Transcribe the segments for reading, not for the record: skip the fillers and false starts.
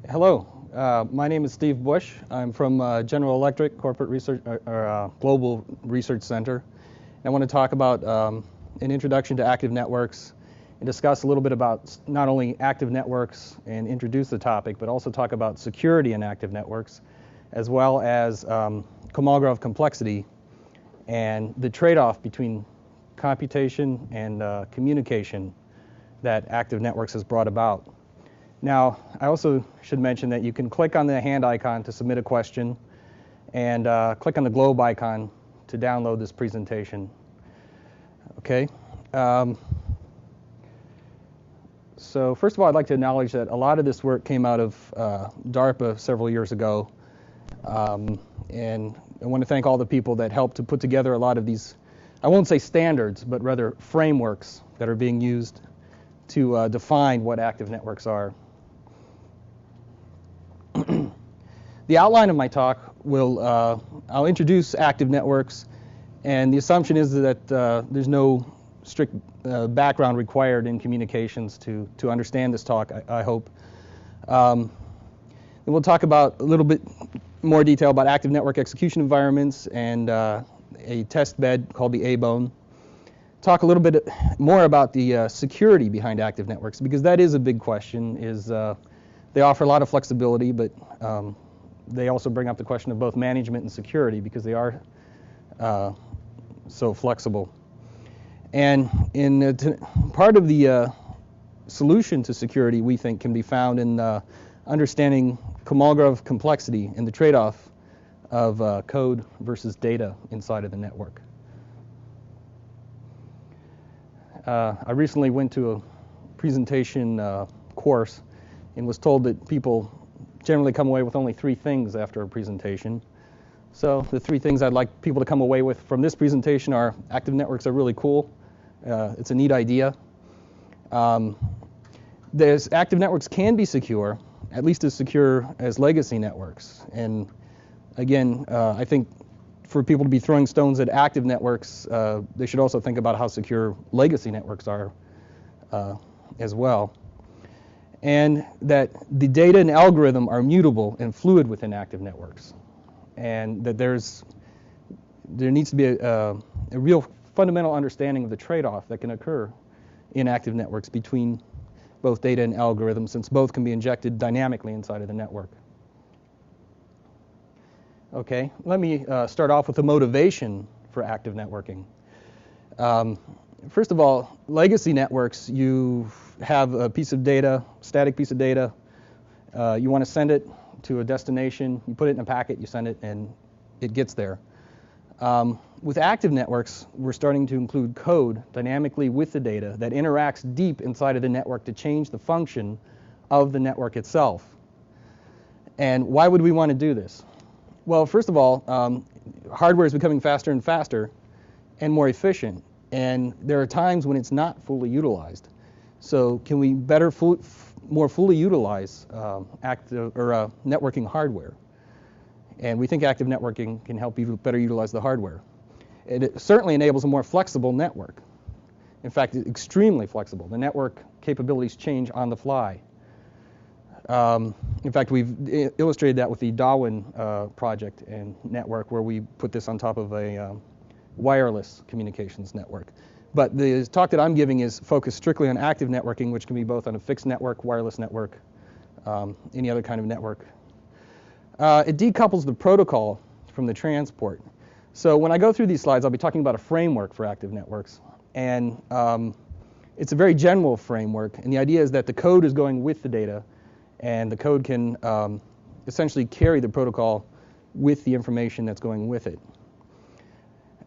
Hello, my name is Steve Bush. I'm from General Electric Corporate Research Global Research Center. And I want to talk about an introduction to active networks and discuss a little bit about not only active networks and introduce the topic, but also talk about security in active networks, as well as Kolmogorov complexity and the trade-off between computation and communication that active networks has brought about. Now, I also should mention that you can click on the hand icon to submit a question and click on the globe icon to download this presentation. Okay. So first of all, I'd like to acknowledge that a lot of this work came out of DARPA several years ago. And I want to thank all the people that helped to put together a lot of these, I won't say standards, but rather frameworks that are being used to define what active networks are. The outline of my talk will, I'll introduce active networks, and the assumption is that there's no strict background required in communications to understand this talk, I hope. And we'll talk about a little bit more detail about active network execution environments and a test bed called the A-bone. Talk a little bit more about the security behind active networks, because that is a big question. They offer a lot of flexibility, but they also bring up the question of both management and security, because they are so flexible. And part of the solution to security, we think, can be found in understanding Kolmogorov complexity and the trade-off of code versus data inside of the network. I recently went to a presentation course and was told that people generally come away with only 3 things after a presentation. So the 3 things I'd like people to come away with from this presentation are: active networks are really cool. It's a neat idea. Active networks can be secure, at least as secure as legacy networks. And again, I think for people to be throwing stones at active networks, they should also think about how secure legacy networks are as well. And that the data and algorithm are mutable and fluid within active networks. And that there needs to be a real fundamental understanding of the trade-off that can occur in active networks between both data and algorithm, since both can be injected dynamically inside of the network. Okay, let me start off with the motivation for active networking. First of all, legacy networks, you have a piece of data, static piece of data. You want to send it to a destination. You put it in a packet, you send it, and it gets there. With active networks, we're starting to include code dynamically with the data that interacts deep inside of the network to change the function of the network itself. And why would we want to do this? Well, first of all, hardware is becoming faster and faster and more efficient, and there are times when it's not fully utilized. So can we more fully utilize networking hardware? And we think active networking can help you better utilize the hardware. It certainly enables a more flexible network. In fact, it's extremely flexible. The network capabilities change on the fly. In fact, we've illustrated that with the Darwin project and network, where we put this on top of a wireless communications network. But the talk that I'm giving is focused strictly on active networking, which can be both on a fixed network, wireless network, any other kind of network. It decouples the protocol from the transport. So when I go through these slides, I'll be talking about a framework for active networks. And it's a very general framework. And the idea is that the code is going with the data, and the code can essentially carry the protocol with the information that's going with it.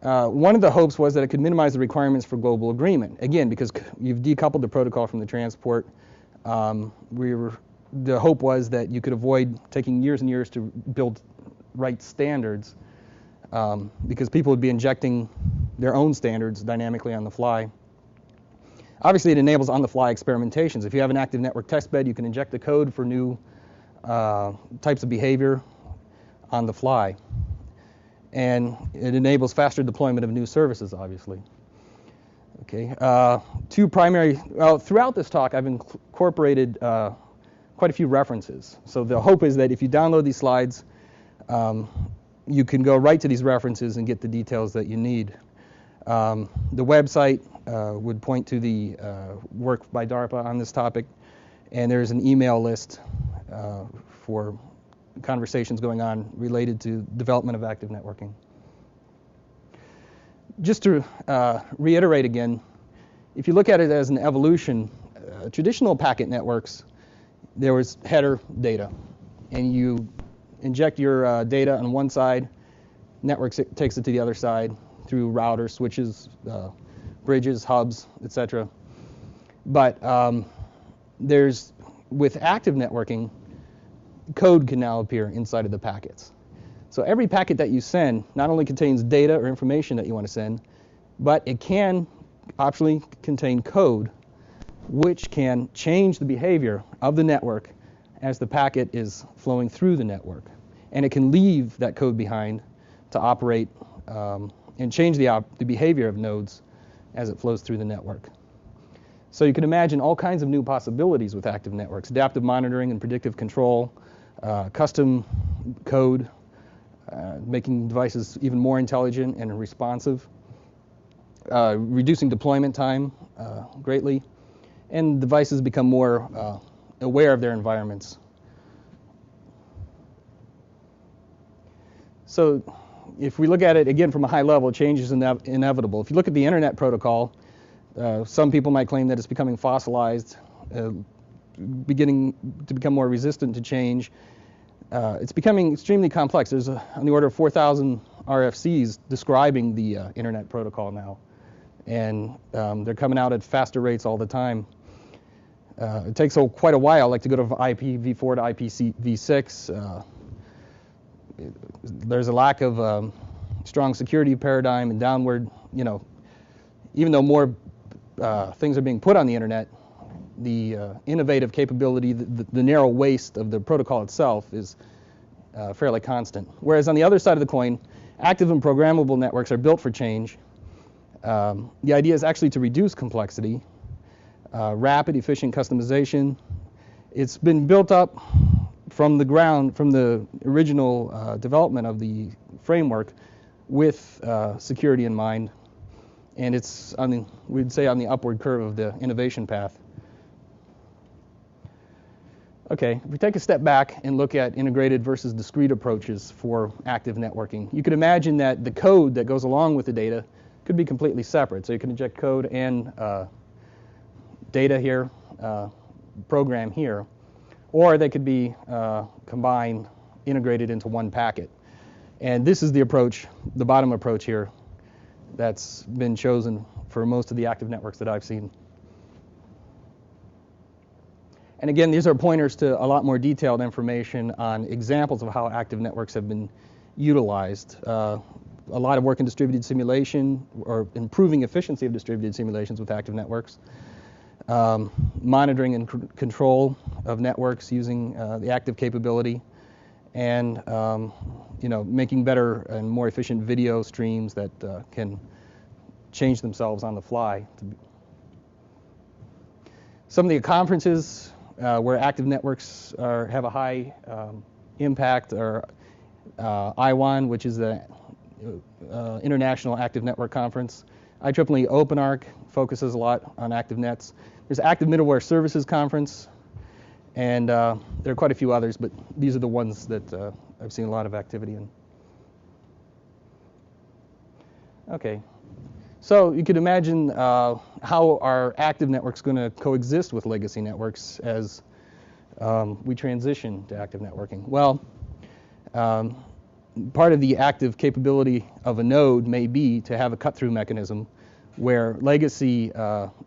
One of the hopes was that it could minimize the requirements for global agreement. Again, because you've decoupled the protocol from the transport, the hope was that you could avoid taking years and years to build right standards, because people would be injecting their own standards dynamically on the fly. Obviously, it enables on-the-fly experimentations. If you have an active network testbed, you can inject the code for new types of behavior on the fly. And it enables faster deployment of new services, obviously. Okay. Throughout this talk, I've incorporated quite a few references. So the hope is that if you download these slides, you can go right to these references and get the details that you need. The website would point to the work by DARPA on this topic, and there's an email list for conversations going on related to development of active networking. Just to reiterate again, if you look at it as an evolution, traditional packet networks, there was header data, and you inject your data on one side, network takes it to the other side through routers, switches, bridges, hubs, etc. But with active networking, code can now appear inside of the packets. So every packet that you send not only contains data or information that you want to send, but it can optionally contain code which can change the behavior of the network as the packet is flowing through the network. And it can leave that code behind to operate and change the behavior of nodes as it flows through the network. So you can imagine all kinds of new possibilities with active networks: adaptive monitoring and predictive control, custom code, making devices even more intelligent and responsive, reducing deployment time greatly, and devices become more aware of their environments. So if we look at it again from a high level, change is inevitable. If you look at the internet protocol, some people might claim that it's becoming fossilized, beginning to become more resistant to change. It's becoming extremely complex. There's on the order of 4,000 RFCs describing the internet protocol now, and they're coming out at faster rates all the time. It takes quite a while, like to go to IPv4 to IPv6. There's a lack of strong security paradigm and downward, even though more things are being put on the internet, the innovative capability, the narrow waist of the protocol itself is fairly constant. Whereas on the other side of the coin, active and programmable networks are built for change. The idea is actually to reduce complexity, rapid, efficient customization. It's been built up from the ground, from the original development of the framework with security in mind. And it's, we'd say, on the upward curve of the innovation path. Okay, if we take a step back and look at integrated versus discrete approaches for active networking, you could imagine that the code that goes along with the data could be completely separate. So you can inject code and data here, program here, or they could be combined, integrated into one packet. And this is the approach, the bottom approach here, that's been chosen for most of the active networks that I've seen. And again, these are pointers to a lot more detailed information on examples of how active networks have been utilized. A lot of work in distributed simulation, or improving efficiency of distributed simulations with active networks. Monitoring and control of networks using the active capability, and making better and more efficient video streams that can change themselves on the fly. Some of the conferences where active networks have a high impact are IWAN, which is the International Active Network Conference. IEEE OpenArc focuses a lot on active nets. There's Active Middleware Services Conference, and there are quite a few others, but these are the ones that I've seen a lot of activity in. Okay, so you could imagine how are active networks going to coexist with legacy networks as we transition to active networking? Well, part of the active capability of a node may be to have a cut-through mechanism where legacy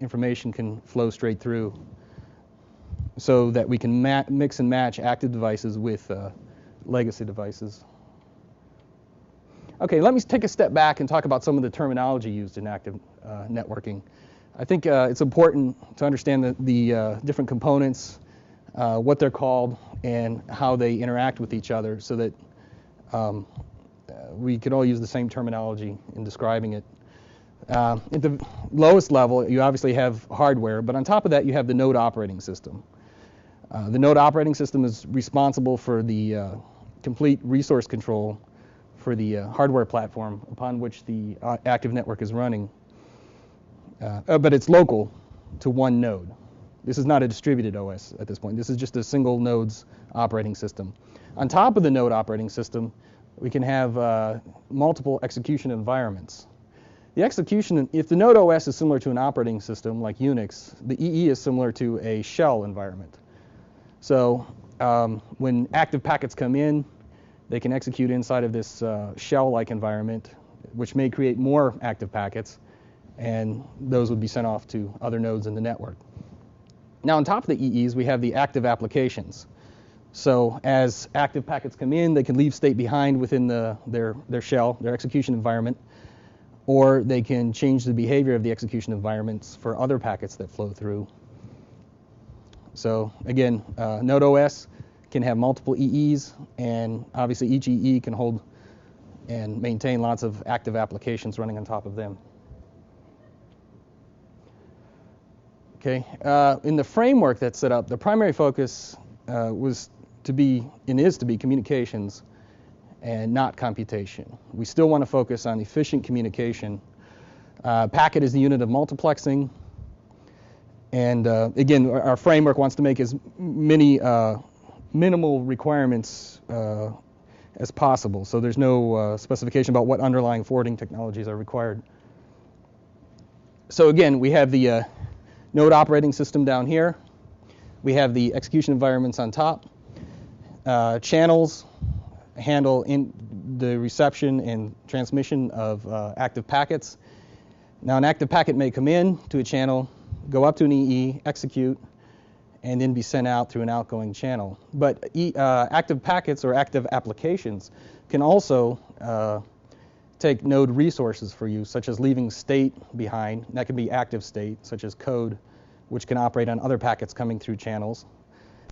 information can flow straight through, so that we can mix and match active devices with legacy devices. Okay, let me take a step back and talk about some of the terminology used in active networking. I think it's important to understand the different components, what they're called, and how they interact with each other, so that we could all use the same terminology in describing it. At the lowest level, you obviously have hardware, but on top of that, you have the node operating system. The node operating system is responsible for the complete resource control for the hardware platform upon which the active network is running. But it's local to one node. This is not a distributed OS at this point. This is just a single node's operating system. On top of the node operating system, we can have multiple execution environments. The execution, if the node OS is similar to an operating system like Unix, the EE is similar to a shell environment. So when active packets come in, they can execute inside of this shell-like environment, which may create more active packets, and those would be sent off to other nodes in the network. Now on top of the EEs, we have the active applications. So as active packets come in, they can leave state behind within their shell, their execution environment, or they can change the behavior of the execution environments for other packets that flow through. So again, Node OS can have multiple EEs, and obviously each EE can hold and maintain lots of active applications running on top of them. Okay, in the framework that's set up, the primary focus was to be, and is to be, communications and not computation. We still want to focus on efficient communication. Packet is the unit of multiplexing, and again, our framework wants to make as many minimal requirements as possible, so there's no specification about what underlying forwarding technologies are required. So again, we have the node operating system down here. We have the execution environments on top. Channels handle in the reception and transmission of active packets. Now an active packet may come in to a channel, go up to an EE, execute, and then be sent out through an outgoing channel. But active packets or active applications can also take node resources for you, such as leaving state behind. That can be active state, such as code, which can operate on other packets coming through channels.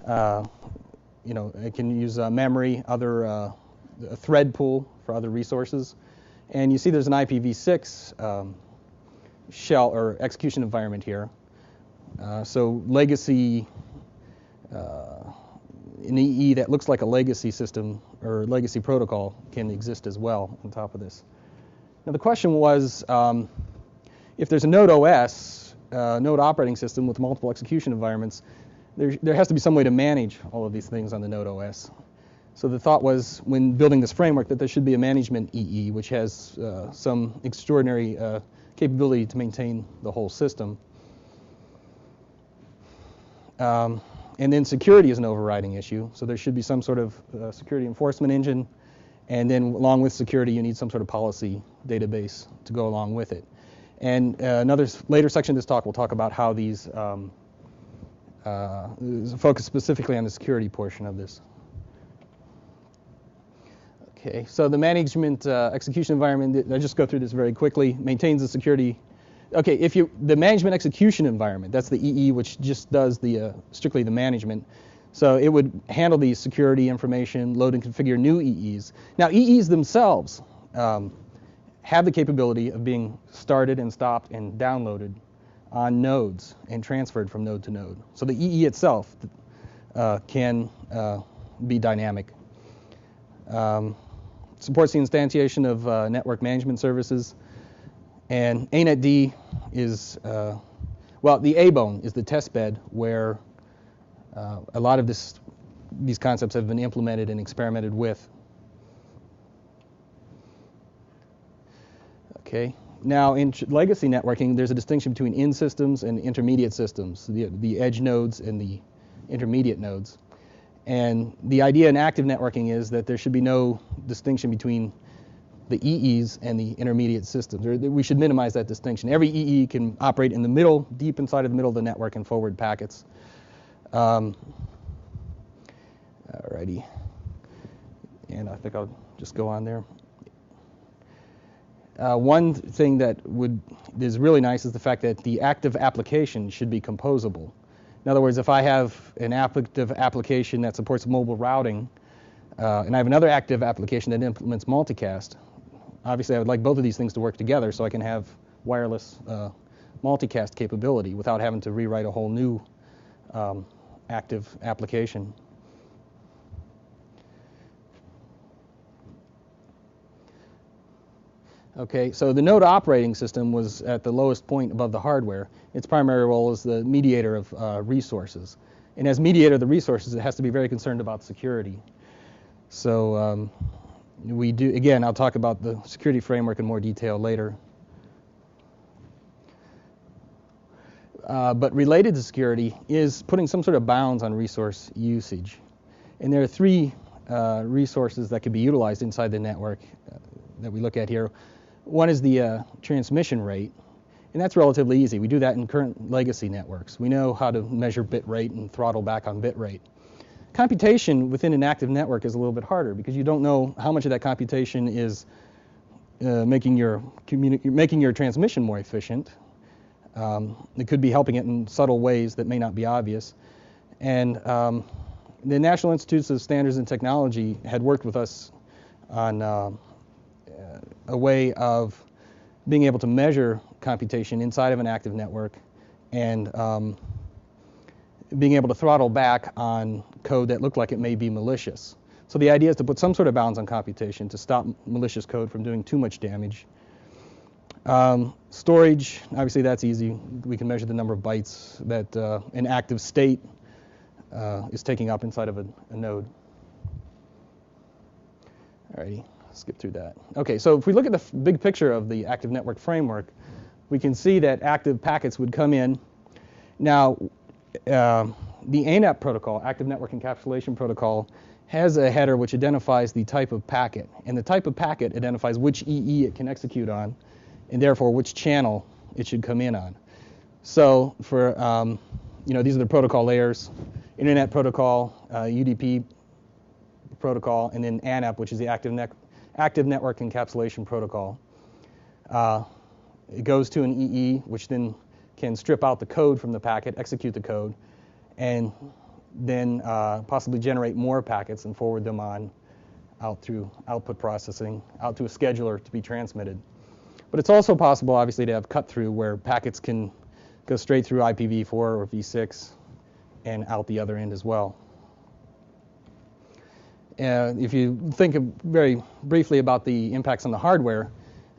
It can use memory, a thread pool for other resources. And you see there's an IPv6 shell or execution environment here. So legacy, an EE that looks like a legacy system or legacy protocol can exist as well on top of this. Now the question was, if there's a node OS, node operating system with multiple execution environments, there has to be some way to manage all of these things on the node OS. So the thought was, when building this framework, that there should be a management EE, which has some extraordinary capability to maintain the whole system. And then security is an overriding issue, so there should be some sort of security enforcement engine, and then along with security you need some sort of policy database to go along with it. And another later section of this talk will talk about how these focus specifically on the security portion of this. Okay, so the management execution environment, I'll just go through this very quickly, maintains the security. Okay, the management execution environment, that's the EE, which just does strictly the management. So it would handle the security information, load and configure new EEs. Now EEs themselves have the capability of being started and stopped and downloaded on nodes and transferred from node to node. So the EE itself can be dynamic. Supports the instantiation of network management services. And ANetD is, the A-bone is the test bed where a lot of these concepts have been implemented and experimented with. Okay. Now, in legacy networking, there's a distinction between in-systems and intermediate systems, the edge nodes and the intermediate nodes. And the idea in active networking is that there should be no distinction between the EEs and the intermediate systems. We should minimize that distinction. Every EE can operate in the middle, deep inside of the middle of the network, and forward packets. Alrighty. And I think I'll just go on there. One thing that is really nice is the fact that the active application should be composable. In other words, if I have an active application that supports mobile routing, and I have another active application that implements multicast, obviously I would like both of these things to work together so I can have wireless multicast capability without having to rewrite a whole new active application. Okay, so the node operating system was at the lowest point above the hardware. Its primary role is the mediator of resources. And as mediator of the resources, it has to be very concerned about security. So we do, again, I'll talk about the security framework in more detail later. But related to security is putting some sort of bounds on resource usage. And there are three resources that could be utilized inside the network that we look at here. One is the transmission rate, and that's relatively easy. We do that in current legacy networks. We know how to measure bit rate and throttle back on bit rate. Computation within an active network is a little bit harder because you don't know how much of that computation is making your transmission more efficient. It could be helping it in subtle ways that may not be obvious. And the National Institutes of Standards and Technology had worked with us on a way of being able to measure computation inside of an active network and being able to throttle back on code that looked like it may be malicious. So the idea is to put some sort of bounds on computation to stop malicious code from doing too much damage. Storage, obviously that's easy. We can measure the number of bytes that an active state is taking up inside of a node. Alrighty, skip through that. Okay, so if we look at the big picture of the active network framework, we can see that active packets would come in. Now, the ANAP protocol, Active Network Encapsulation Protocol, has a header which identifies the type of packet, and the type of packet identifies which EE it can execute on, and therefore which channel it should come in on. So for, these are the protocol layers: Internet Protocol, UDP Protocol, and then ANAP, which is the Active Network Encapsulation Protocol. It goes to an EE, which then can strip out the code from the packet, execute the code, and then possibly generate more packets and forward them on out through output processing, out to a scheduler to be transmitted. But it's also possible, obviously, to have cut-through where packets can go straight through IPv4 or V6 and out the other end as well. If you think very briefly about the impacts on the hardware,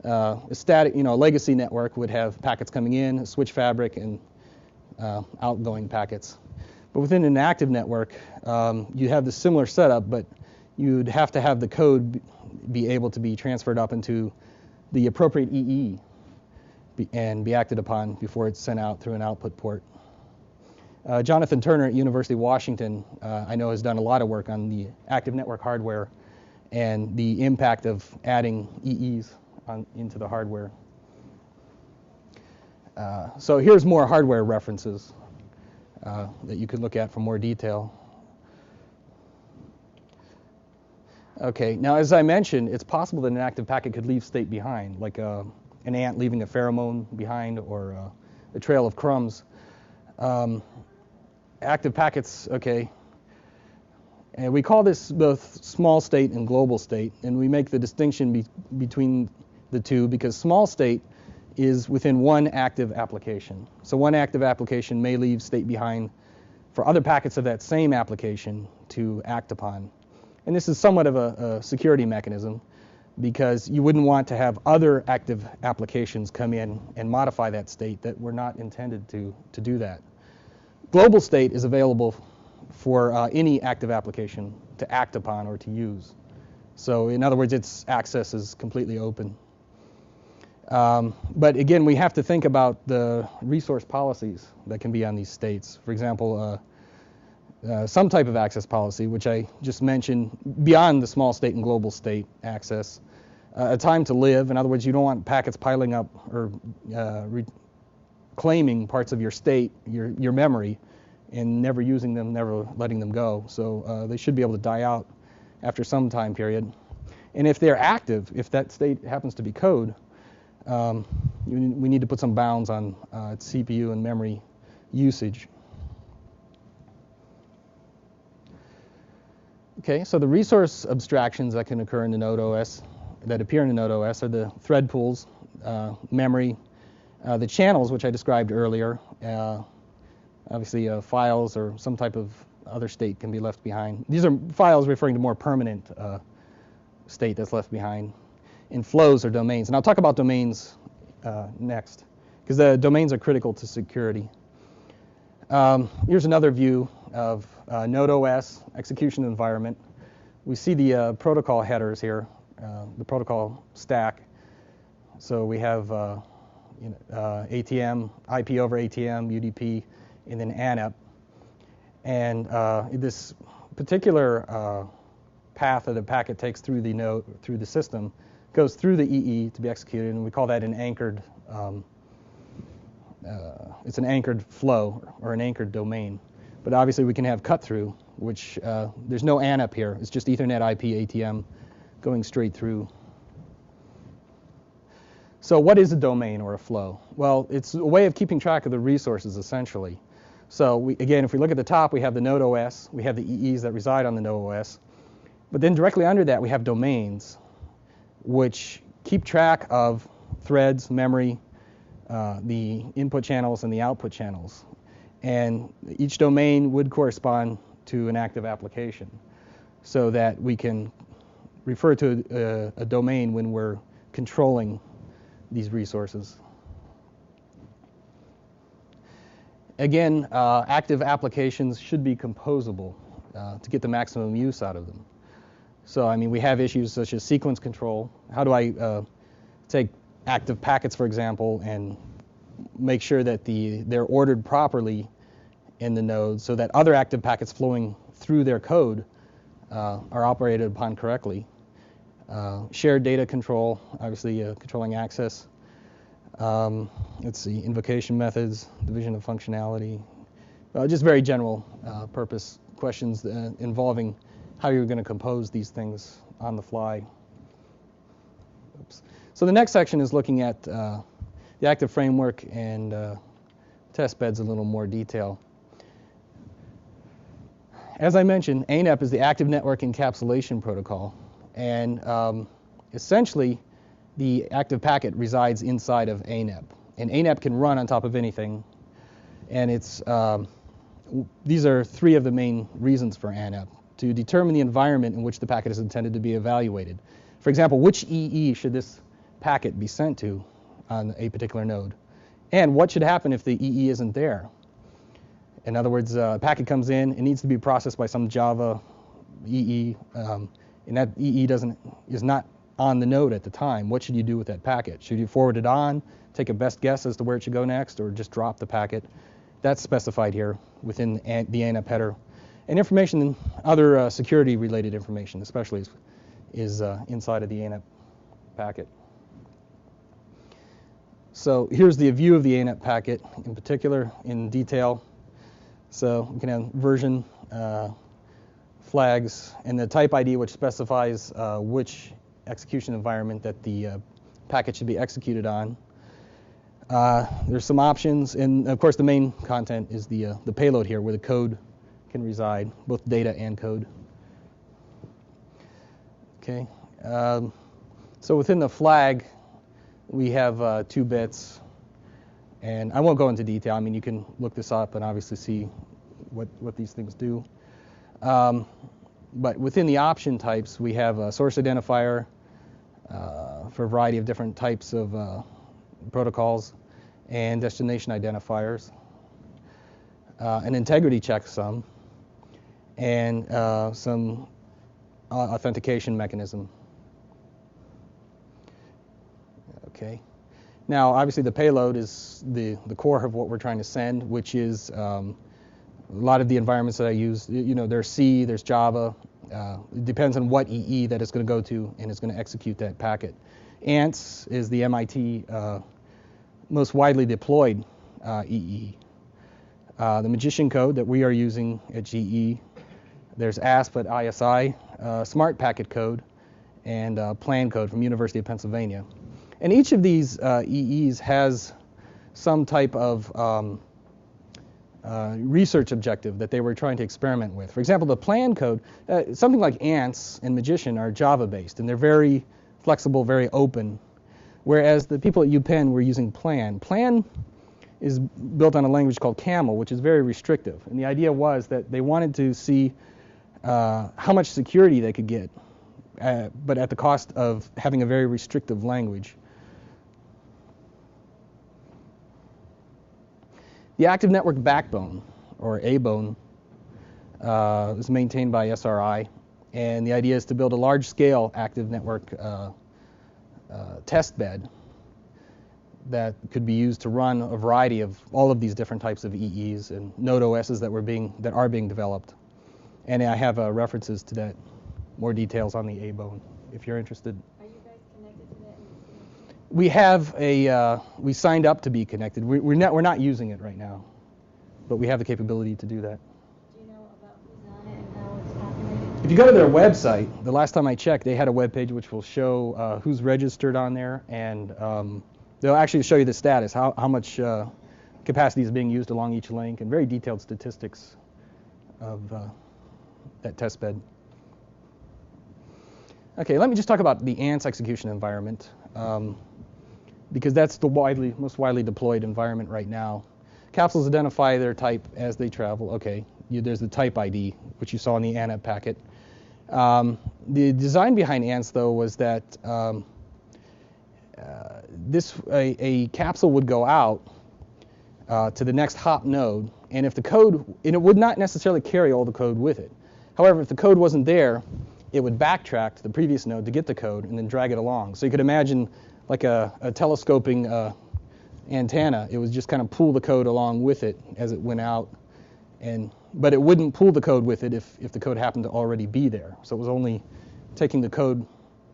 a static, legacy network would have packets coming in, a switch fabric, and outgoing packets. But within an active network, you have the similar setup, but you'd have to have the code be able to be transferred up into the appropriate EE and be acted upon before it's sent out through an output port. Jonathan Turner at University of Washington, I know, has done a lot of work on the active network hardware and the impact of adding EEs into the hardware. So here's more hardware references that you could look at for more detail. Okay, now as I mentioned, it's possible that an active packet could leave state behind, like an ant leaving a pheromone behind or a trail of crumbs. Active packets, okay, and we call this both small state and global state, and we make the distinction between the two because small state is within one active application. So one active application may leave state behind for other packets of that same application to act upon. And this is somewhat of a security mechanism because you wouldn't want to have other active applications come in and modify that state that were not intended to do that. Global state is available for any active application to act upon or to use. So in other words, its access is completely open. But again, we have to think about the resource policies that can be on these states. For example, some type of access policy, which I just mentioned, beyond the small state and global state access. A time to live, in other words, you don't want packets piling up or claiming parts of your state, your memory, and never using them, never letting them go. So they should be able to die out after some time period. And if they're active, if that state happens to be code, we need to put some bounds on its CPU and memory usage. Okay, so the resource abstractions that can occur in the node OS, that appear in the node OS, are the thread pools, memory, the channels, which I described earlier, obviously files or some type of other state can be left behind. These are files referring to more permanent state that's left behind. And flows are domains. And I'll talk about domains next, because the domains are critical to security. Here's another view of Node OS execution environment. We see the protocol headers here, the protocol stack. So we have ATM, IP over ATM, UDP, and then ANEP. And this particular path that the packet takes through the node, through the system, goes through the EE to be executed, and we call that an anchored. It's an anchored flow or an anchored domain. But obviously we can have cut through, which there's no ANEP here. It's just Ethernet IP ATM going straight through. So what is a domain or a flow? Well, it's a way of keeping track of the resources, essentially. So again, if we look at the top, we have the Node OS. We have the EEs that reside on the Node OS. But then directly under that, we have domains, which keep track of threads, memory, the input channels, and the output channels. And each domain would correspond to an active application, so that we can refer to a domain when we're controlling these resources. Again, active applications should be composable to get the maximum use out of them. So, I mean, we have issues such as sequence control. How do I take active packets, for example, and make sure that they're ordered properly in the node so that other active packets flowing through their code are operated upon correctly. Shared data control, obviously controlling access. Let's see, invocation methods, division of functionality. Just very general purpose questions involving how you're going to compose these things on the fly. Oops. So the next section is looking at the active framework and test beds in a little more detail. As I mentioned, ANEP is the active network encapsulation protocol. And essentially, the active packet resides inside of ANEP. And ANEP can run on top of anything. And these are three of the main reasons for ANEP: to determine the environment in which the packet is intended to be evaluated. For example, which EE should this packet be sent to on a particular node? And what should happen if the EE isn't there? In other words, a packet comes in, it needs to be processed by some Java EE, and that EE is not on the node at the time. What should you do with that packet? Should you forward it on, take a best guess as to where it should go next, or just drop the packet? That's specified here within the ANEP header. And information, other security-related information especially, is inside of the ANEP packet. So here's the view of the ANEP packet in particular, in detail. So we can have version, flags, and the type ID, which specifies which execution environment that the packet should be executed on. There's some options, and of course the main content is the payload here, where the code can reside, both data and code. Okay. So within the flag, we have 2 bits, and I won't go into detail. I mean, you can look this up and obviously see what these things do. But within the option types, we have a source identifier for a variety of different types of protocols, and destination identifiers, an integrity checksum, and some authentication mechanism. Okay. Now, obviously, the payload is the core of what we're trying to send, which is a lot of the environments that I use. You know, there's C, there's Java. It depends on what EE that it's going to go to, and it's going to execute that packet. ANTS is the MIT most widely deployed EE. The Magician code that we are using at GE. There's ASP at ISI, Smart Packet code, and Plan code from University of Pennsylvania. And each of these EEs has some type of research objective that they were trying to experiment with. For example, the Plan code, something like ANTS and Magician are Java-based, and they're very flexible, very open, whereas the people at UPenn were using Plan. Plan is built on a language called Camel, which is very restrictive. And the idea was that they wanted to see how much security they could get, but at the cost of having a very restrictive language. The active network backbone, or A-bone, is maintained by SRI, and the idea is to build a large-scale active network test bed that could be used to run a variety of all of these different types of EEs and node OSs that are being developed. And I have references to that, more details on the A-bone, if you're interested. Are you guys connected to that? We have we signed up to be connected. We're not using it right now, but we have the capability to do that. Do you know about who's on it and how it's operating? If you go to their website, the last time I checked, they had a web page which will show who's registered on there, and they'll actually show you the status, how much capacity is being used along each link, and very detailed statistics of that test bed. Okay, let me just talk about the ANTS execution environment, because that's the most widely deployed environment right now. Capsules identify their type as they travel. Okay, there's the type ID, which you saw in the ANAP packet. The design behind ANTS, though, was that a capsule would go out to the next hop node, and if the code, and it would not necessarily carry all the code with it. However, if the code wasn't there, it would backtrack to the previous node to get the code and then drag it along. So you could imagine like a telescoping antenna. It would just kind of pull the code along with it as it went out, but it wouldn't pull the code with it if the code happened to already be there. So it was only taking the code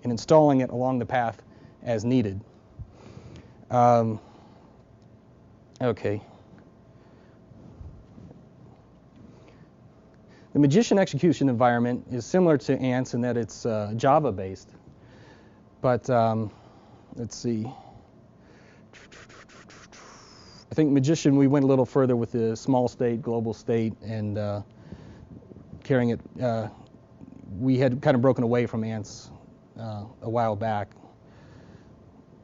and installing it along the path as needed. Okay. The Magician execution environment is similar to ANTS in that it's Java-based. But let's see. I think Magician, we went a little further with the small state, global state, and carrying it. We had kind of broken away from ANTS a while back.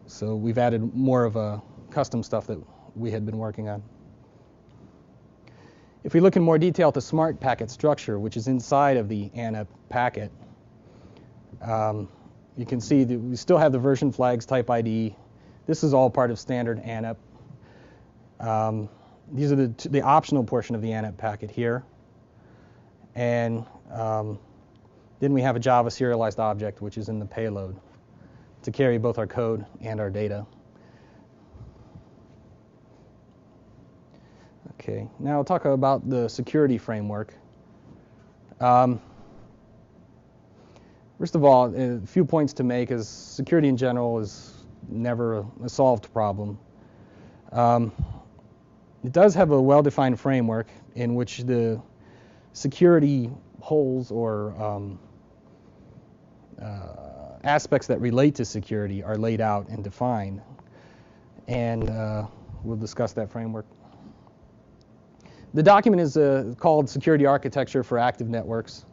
So we've added more of a custom stuff that we had been working on. If we look in more detail at the smart packet structure, which is inside of the ANAP packet, you can see that we still have the version flags, type ID. This is all part of standard ANAP. These are the optional portion of the ANAP packet here. And then we have a Java serialized object, which is in the payload to carry both our code and our data. Okay, now I'll talk about the security framework. First of all, a few points to make is security in general is never a solved problem. It does have a well-defined framework in which the security holes or aspects that relate to security are laid out and defined. And we'll discuss that framework. The document is called Security Architecture for Active Networks.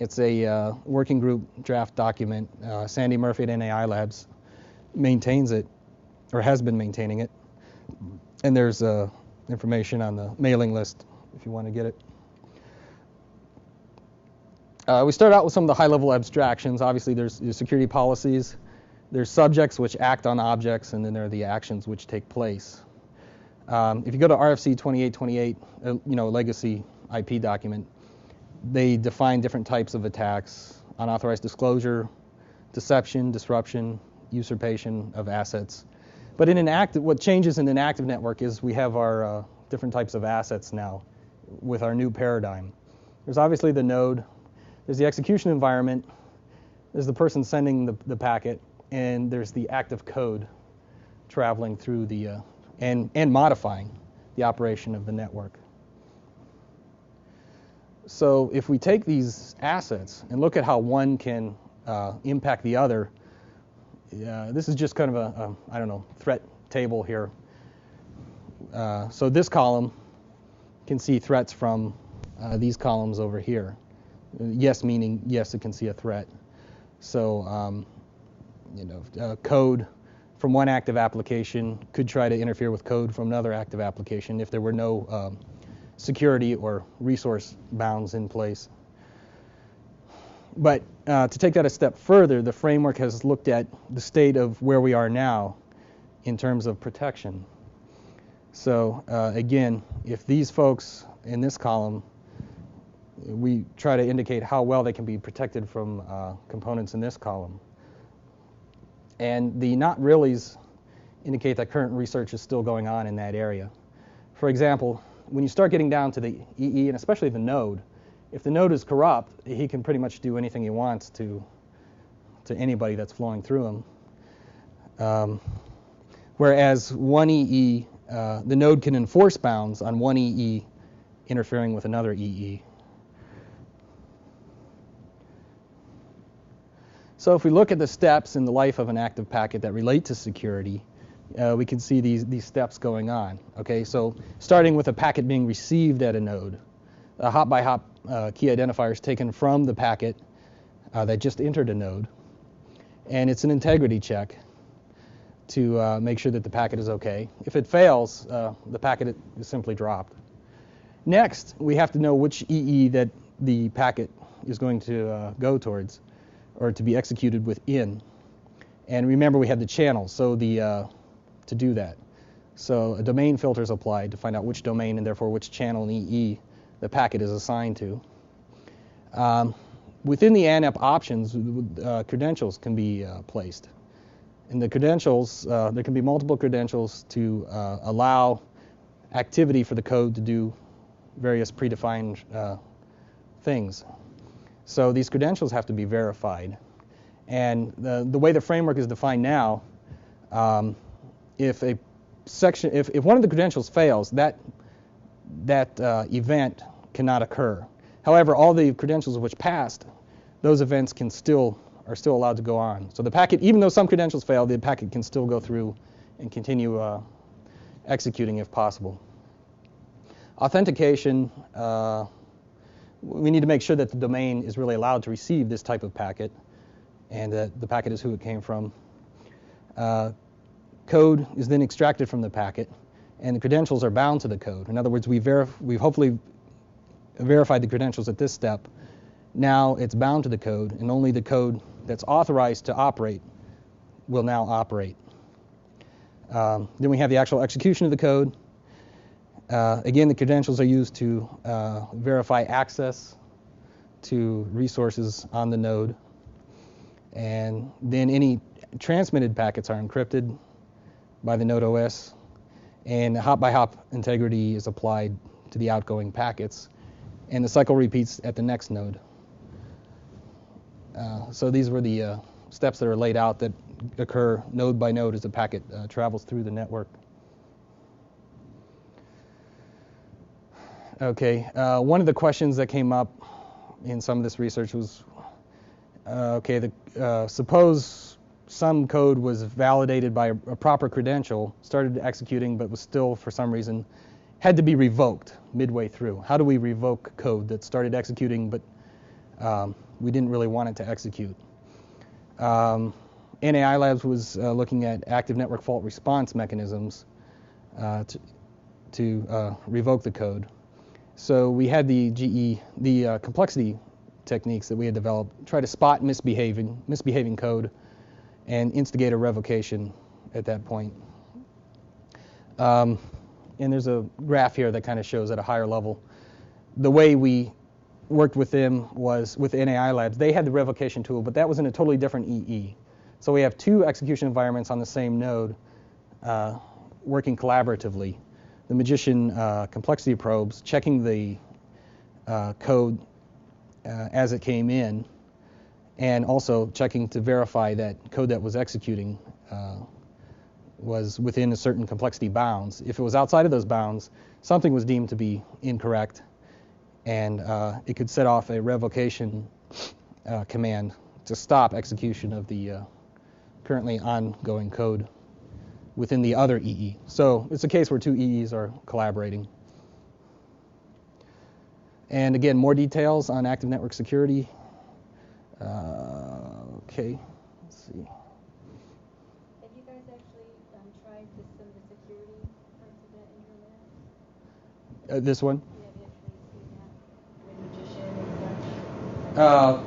It's a working group draft document. Sandy Murphy at NAI Labs maintains it, or has been maintaining it. And there's information on the mailing list if you want to get it. We start out with some of the high-level abstractions. Obviously, there's security policies. There's subjects which act on objects, and then there are the actions which take place. If you go to RFC 2828, legacy IP document, they define different types of attacks: unauthorized disclosure, deception, disruption, usurpation of assets. But what changes in an active network is we have our different types of assets now with our new paradigm. There's obviously the node, there's the execution environment, there's the person sending the packet, and there's the active code traveling through the and modifying the operation of the network. So if we take these assets and look at how one can impact the other, this is just kind of a threat table here. So this column can see threats from these columns over here. Yes meaning yes, it can see a threat. So code from one active application could try to interfere with code from another active application if there were no security or resource bounds in place. But to take that a step further, the framework has looked at the state of where we are now in terms of protection. So again, if these folks in this column, we try to indicate how well they can be protected from components in this column. And the not reallys indicate that current research is still going on in that area. For example, when you start getting down to the EE, and especially the node, if the node is corrupt, he can pretty much do anything he wants to anybody that's flowing through him. Whereas one EE, the node can enforce bounds on one EE interfering with another EE. So if we look at the steps in the life of an active packet that relate to security, we can see these steps going on. Okay, so starting with a packet being received at a node, a hop-by-hop key identifier is taken from the packet that just entered a node, and it's an integrity check to make sure that the packet is okay. If it fails, the packet is simply dropped. Next, we have to know which EE that the packet is going to go towards, or to be executed within. And remember, we have the channels, so to do that. So a domain filter is applied to find out which domain and therefore which channel in EE the packet is assigned to. Within the ANEP options, credentials can be placed. In the credentials, there can be multiple credentials to allow activity for the code to do various predefined things. So these credentials have to be verified. And the way the framework is defined now, if one of the credentials fails, that event cannot occur. However, all the credentials which passed, those events are still allowed to go on. So the packet, even though some credentials fail, the packet can still go through and continue executing if possible. Authentication, we need to make sure that the domain is really allowed to receive this type of packet and that the packet is who it came from. Code is then extracted from the packet and the credentials are bound to the code. In other words, we've hopefully verified the credentials at this step. Now it's bound to the code, and only the code that's authorized to operate will now operate. Then we have the actual execution of the code. Again, the credentials are used to verify access to resources on the node. And then any transmitted packets are encrypted by the node OS, and hop-by-hop integrity is applied to the outgoing packets, and the cycle repeats at the next node. So these were the steps that are laid out that occur node by node as the packet travels through the network. Okay, one of the questions that came up in some of this research was, suppose some code was validated by a proper credential, started executing, but was still, for some reason, had to be revoked midway through. How do we revoke code that started executing, but we didn't really want it to execute? NAI Labs was looking at active network fault response mechanisms to revoke the code. So we had the complexity techniques that we had developed, try to spot misbehaving code and instigate a revocation at that point. And there's a graph here that kind of shows at a higher level. The way we worked with them was with NAI Labs. They had the revocation tool, but that was in a totally different EE. So we have two execution environments on the same node working collaboratively. The Magician complexity probes, checking the code as it came in, and also checking to verify that code that was executing was within a certain complexity bounds. If it was outside of those bounds, something was deemed to be incorrect, and it could set off a revocation command to stop execution of the currently ongoing code within the other EE. So it's a case where two EEs are collaborating. And again, more details on active network security. Okay, let's see. Have you guys actually This one? Yeah, the reposition and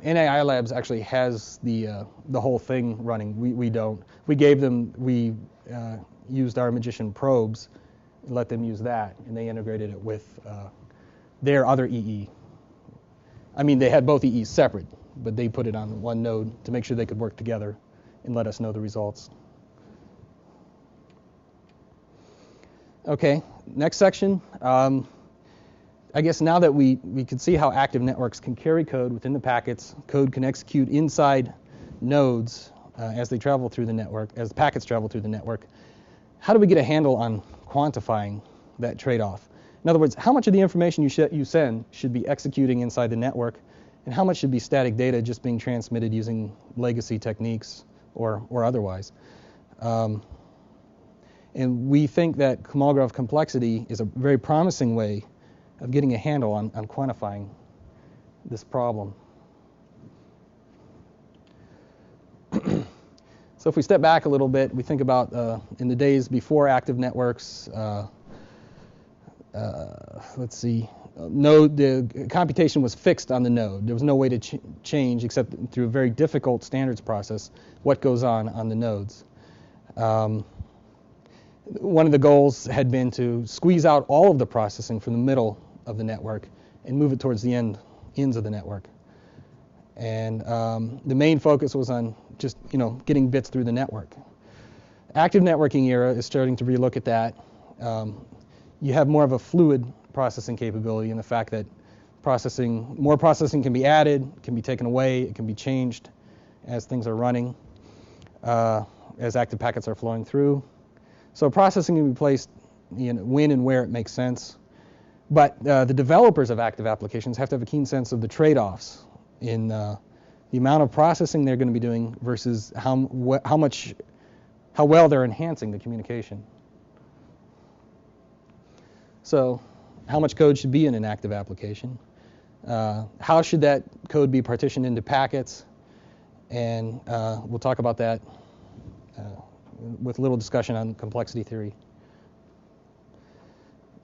such. NAI Labs actually has the whole thing running. We don't. We gave them, we used our Magician probes and let them use that, and they integrated it with their other EE. I mean, they had both EEs separate, but they put it on one node to make sure they could work together and let us know the results. Okay, next section. I guess now that we can see how active networks can carry code within the packets, code can execute inside nodes as they travel through the network, as packets travel through the network. How do we get a handle on quantifying that trade-off? In other words, how much of the information you send should be executing inside the network, and how much should be static data just being transmitted using legacy techniques or otherwise? And we think that Kolmogorov complexity is a very promising way of getting a handle on quantifying this problem. So if we step back a little bit, we think about in the days before active networks, let's see, the computation was fixed on the node. There was no way to change except through a very difficult standards process what goes on the nodes. One of the goals had been to squeeze out all of the processing from the middle of the network and move it towards the ends of the network. And the main focus was on just getting bits through the network. Active networking era is starting to relook at that. You have more of a fluid processing capability in the fact that more processing can be added, can be taken away, it can be changed as things are running, as active packets are flowing through. So processing can be placed when and where it makes sense. But the developers of active applications have to have a keen sense of the trade-offs in the amount of processing they're going to be doing versus how well they're enhancing the communication. So how much code should be in an active application? How should that code be partitioned into packets? And we'll talk about that with a little discussion on complexity theory.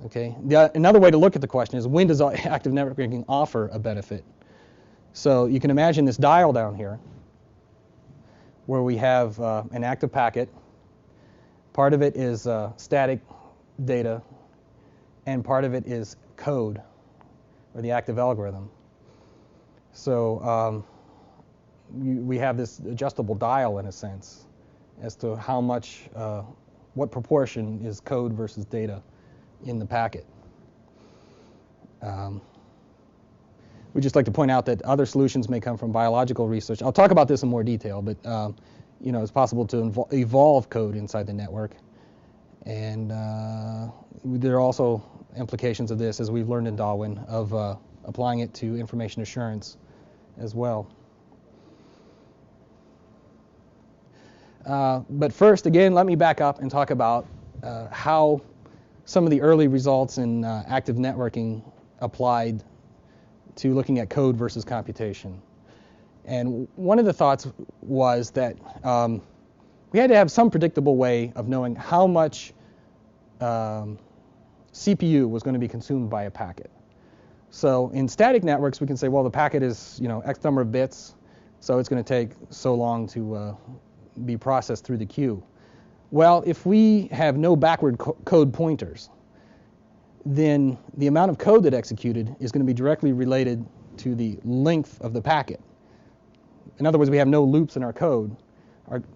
Okay. Another way to look at the question is, when does active networking offer a benefit? So you can imagine this dial down here where we have an active packet. Part of it is static data, and part of it is code, or the active algorithm. So we have this adjustable dial, in a sense, as to how much, what proportion is code versus data in the packet. We'd just like to point out that other solutions may come from biological research. I'll talk about this in more detail, but it's possible to evolve code inside the network. And there are also implications of this, as we've learned in Darwin, of applying it to information assurance as well. But first, again, let me back up and talk about how some of the early results in active networking applied to looking at code versus computation. And one of the thoughts was that we had to have some predictable way of knowing how much CPU was going to be consumed by a packet. So in static networks, we can say, well, the packet is X number of bits, so it's going to take so long to be processed through the queue. Well, if we have no backward code pointers, then the amount of code that executed is going to be directly related to the length of the packet. In other words, we have no loops in our code.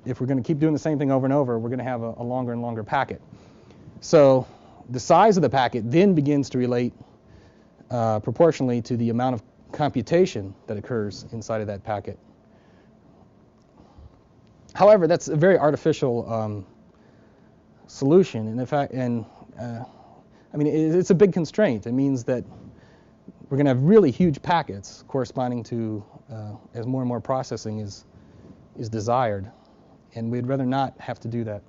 If we're going to keep doing the same thing over and over, we're going to have a longer and longer packet. So the size of the packet then begins to relate proportionally to the amount of computation that occurs inside of that packet. However, that's a very artificial solution, and in fact, it's a big constraint. It means that we're going to have really huge packets corresponding to as more and more processing is desired, and we'd rather not have to do that.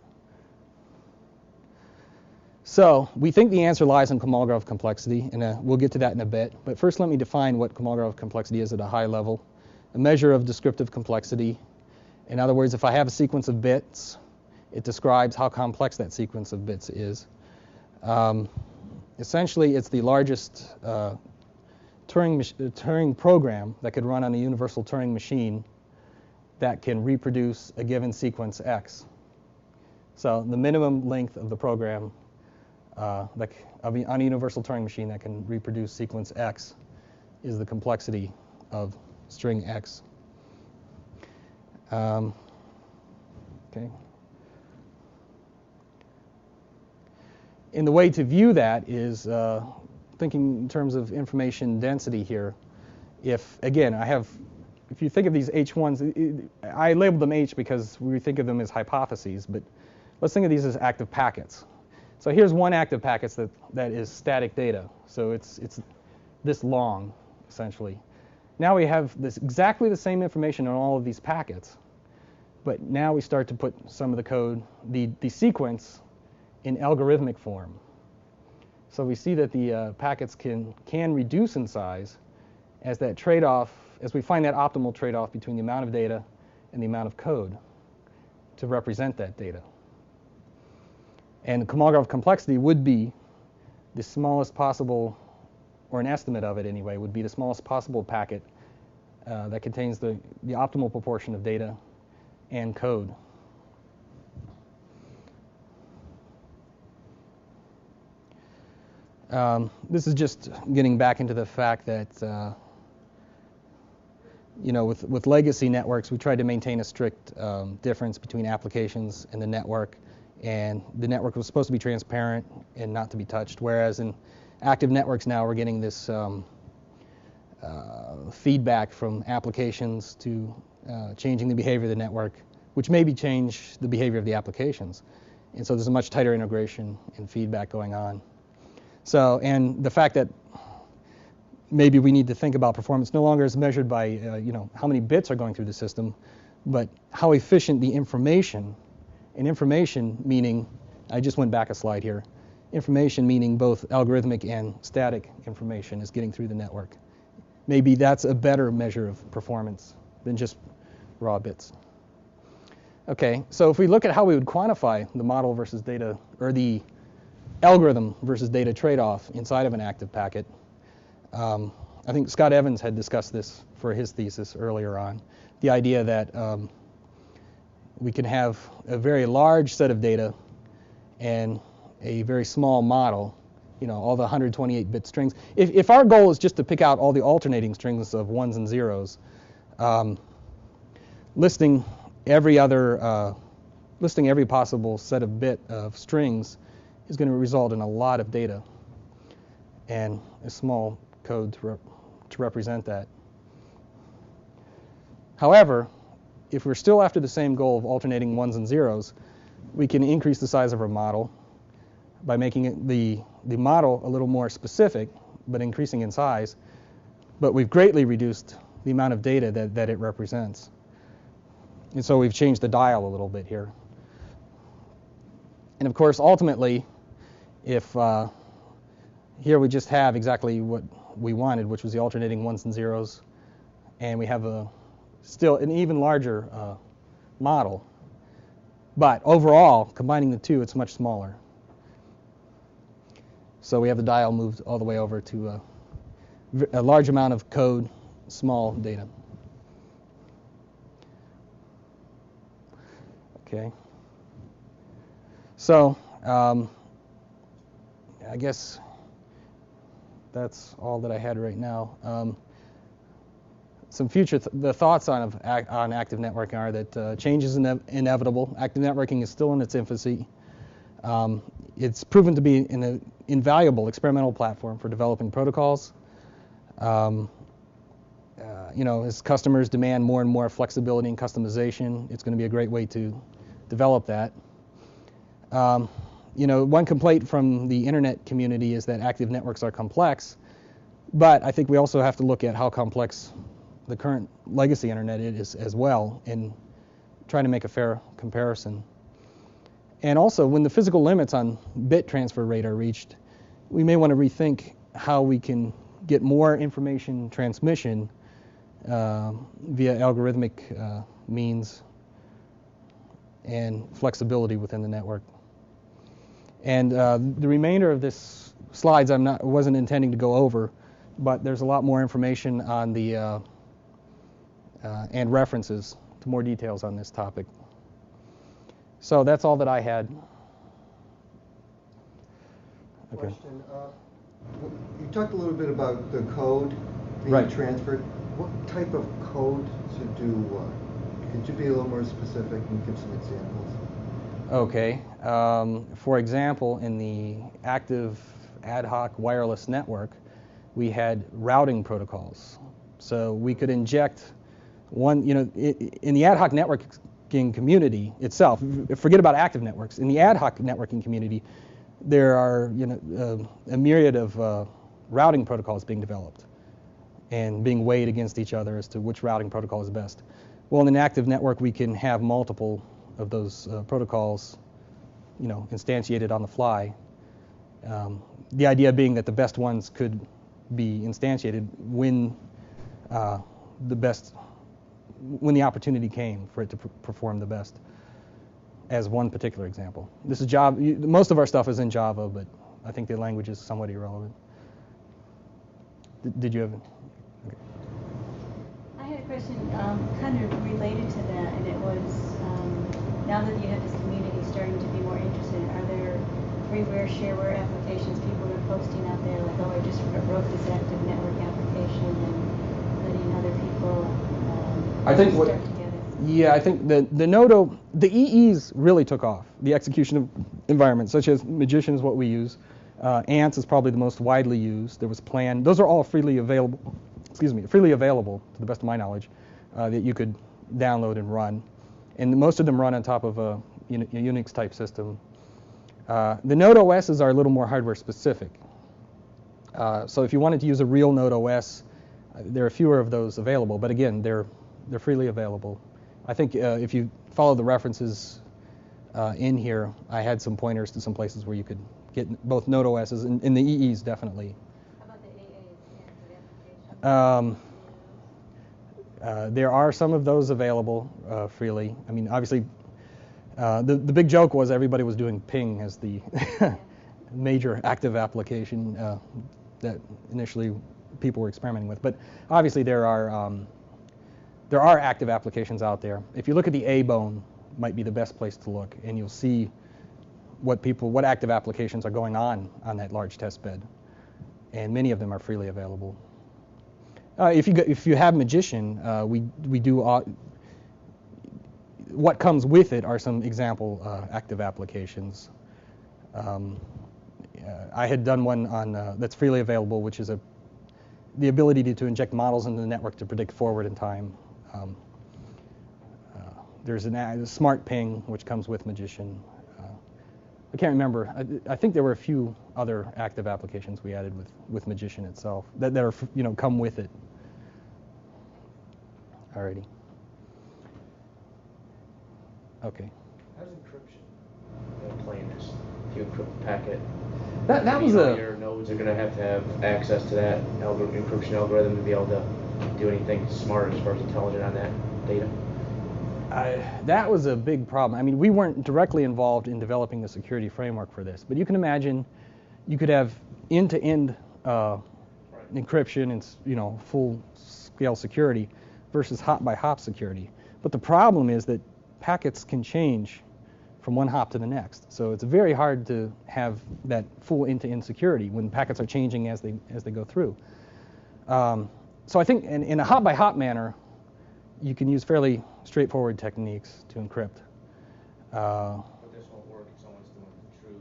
So we think the answer lies in Kolmogorov complexity, and we'll get to that in a bit. But first, let me define what Kolmogorov complexity is at a high level. A measure of descriptive complexity. In other words, if I have a sequence of bits, it describes how complex that sequence of bits is. Essentially, it's the largest Turing program that could run on a universal Turing machine that can reproduce a given sequence X. So the minimum length of the program on a universal Turing machine that can reproduce sequence X is the complexity of string X. Okay. And the way to view that is thinking in terms of information density here. If you think of these H1s, I labeled them H because we think of them as hypotheses, but let's think of these as active packets. So here's one active packet that is static data. So it's this long, essentially. Now we have exactly the same information on all of these packets, but now we start to put some of the code, the sequence, in algorithmic form. So we see that the packets can reduce in size as that trade-off, as we find that optimal trade-off between the amount of data and the amount of code to represent that data. And the Kolmogorov complexity would be the smallest possible, or an estimate of it anyway, would be the smallest possible packet that contains the optimal proportion of data and code. This is just getting back into the fact that with legacy networks, we tried to maintain a strict difference between applications and the network, and the network was supposed to be transparent and not to be touched, whereas in active networks now we're getting this feedback from applications to changing the behavior of the network, which maybe change the behavior of the applications. And so there's a much tighter integration and feedback going on. So, and the fact that maybe we need to think about performance no longer is measured by how many bits are going through the system, but how efficient the information, and information meaning, I just went back a slide here, information meaning both algorithmic and static information is getting through the network. Maybe that's a better measure of performance than just raw bits. Okay, so if we look at how we would quantify the model versus data, or the algorithm versus data trade-off inside of an active packet, I think Scott Evans had discussed this for his thesis earlier on, the idea that we can have a very large set of data and a very small model, all the 128-bit strings. If our goal is just to pick out all the alternating strings of ones and zeros, listing every possible set of bit of strings is going to result in a lot of data and a small code to represent that. However, if we're still after the same goal of alternating ones and zeros, we can increase the size of our model by making it the model a little more specific, but increasing in size. But we've greatly reduced the amount of data that it represents. And so we've changed the dial a little bit here. And of course, ultimately, if here we just have exactly what we wanted, which was the alternating ones and zeros, and we have still an even larger model. But overall, combining the two, it's much smaller. So we have the dial moved all the way over to a large amount of code, small data. Okay. So I guess that's all that I had right now. Some future the thoughts on active networking are that change is inevitable. Active networking is still in its infancy. It's proven to be an invaluable experimental platform for developing protocols. As customers demand more and more flexibility and customization, it's going to be a great way to develop that. One complaint from the internet community is that active networks are complex, but I think we also have to look at how complex the current legacy internet is as well, and try to make a fair comparison. And also, when the physical limits on bit transfer rate are reached, we may want to rethink how we can get more information transmission via algorithmic means and flexibility within the network. And the remainder of this slides wasn't intending to go over, but there's a lot more information on the and references to more details on this topic. So that's all that I had. Okay. Question. You talked a little bit about the code being Right. transferred. What type of code should do what? Could you be a little more specific and give some examples? Okay. For example, in the active ad hoc wireless network, we had routing protocols. So we could inject one, in the ad hoc networking community itself, forget about active networks. In the ad hoc networking community, there are a myriad of routing protocols being developed and being weighed against each other as to which routing protocol is best. Well, in an active network, we can have multiple of those protocols, instantiated on the fly. The idea being that the best ones could be instantiated when the opportunity came for it to perform the best, as one particular example. This is Java. Most of our stuff is in Java, but I think the language is somewhat irrelevant. Did you have? Okay. I had a question kind of related to that, and it was, now that you have this community starting to be more interested, are there freeware, shareware applications people are posting out there, like, oh, I just wrote this active network application, and letting other people I think start together? Yeah, I think the EEs really took off. The execution of environments, such as Magician is what we use. Ants is probably the most widely used. There was Plan. Those are all freely available to the best of my knowledge, that you could download and run. And most of them run on top of a Unix type system. The Node OSs are a little more hardware specific. So if you wanted to use a real Node OS, there are fewer of those available. But again, they're freely available. I think if you follow the references in here, I had some pointers to some places where you could get both Node OSs and the EEs definitely. How about the AAs, applications? There are some of those available freely. I mean, obviously, the big joke was everybody was doing ping as the major active application that initially people were experimenting with. But obviously, there are active applications out there. If you look at the A-bone, might be the best place to look, and you'll see what active applications are going on that large test bed, and many of them are freely available. If you have Magician, we do what comes with it are some example active applications. I had done one on that's freely available, which is the ability to inject models into the network to predict forward in time. There's a smart ping which comes with Magician. I can't remember. I think there were a few other active applications we added with Magician itself that are come with it. Alrighty. Okay. How's encryption playing this? If you encrypt a packet, That was your nodes are going to have access to that encryption algorithm to be able to do anything smart as far as intelligent on that data. That was a big problem. I mean, we weren't directly involved in developing the security framework for this, but you can imagine you could have end-to-end encryption and full-scale security versus hop-by-hop security. But the problem is that packets can change from one hop to the next, so it's very hard to have that full end-to-end security when packets are changing as they go through. So I think in a hop-by-hop manner, you can use fairly straightforward techniques to encrypt. But this won't work if someone's doing true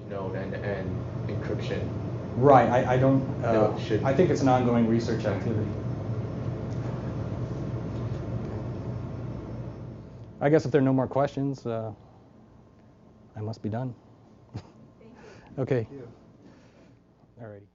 node-to-node and encryption. Right. I don't. No, it shouldn't. I think it's an ongoing research activity. I guess if there are no more questions, I must be done. Thank you. Okay. Thank you. All righty.